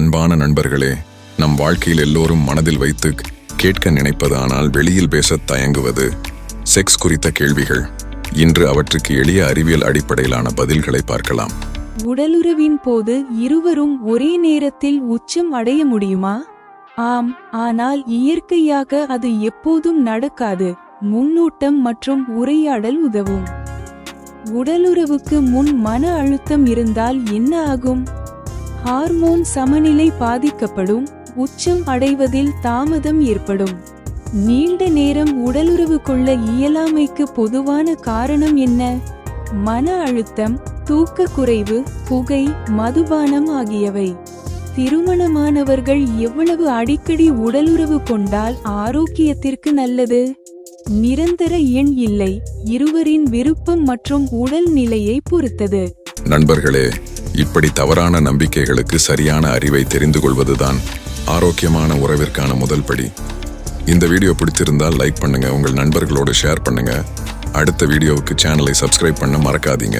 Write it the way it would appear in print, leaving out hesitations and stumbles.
அன்பான நண்பர்களே, நம் வாழ்க்கையில் எல்லோரும் மனதில் வைத்து கேட்க நினைப்பது ஆனால் வெளியில் பேசத் தயங்குவது செக்ஸ் குறித்த கேள்விகள். இன்று அவற்றுக்கு எளிய அறிவியல் அடிப்படையிலான பதில்களை பார்க்கலாம். உடலுறவின் போது இருவரும் ஒரே நேரத்தில் உச்சம் அடைய முடியுமா? ஆம், ஆனால் இயற்கையாக அது எப்போதும் நடக்காது. முன்னூட்டம் மற்றும் உரையாடல் உதவும். உடலுறவுக்கு முன் மன அழுத்தம் இருந்தால் என்ன ஆகும்? ஹார்மோன் சமநிலை பாதிக்கப்படும், உச்சம் அடைவதில் தாமதம் ஏற்படும். நீண்ட நேரம் உடலுறவு கொள்ள இயலாமைக்கு பொதுவான காரணம் என்ன? மன அழுத்தம், தூக்க குறைவு, புகை, மதுபானம் ஆகியவை. திருமணமானவர்கள் எவ்வளவு அடிக்கடி உடலுறவு கொண்டால் ஆரோக்கியத்திற்கு நல்லது? நிரந்தர எண் இல்லை, இருவரின் விருப்பம் மற்றும் உடல் நிலையை பொறுத்தது. நண்பர்களே, இப்படி தவறான நம்பிக்கைகளுக்கு சரியான அறிவை தெரிந்து கொள்வதுதான் ஆரோக்கியமான உறவிற்கான முதல் படி. இந்த வீடியோ பிடிச்சிருந்தால் லைக் பண்ணுங்க, உங்கள் நண்பர்களோடு ஷேர் பண்ணுங்க. அடுத்த வீடியோவுக்கு சேனலை சப்ஸ்கிரைப் பண்ண மறக்காதீங்க.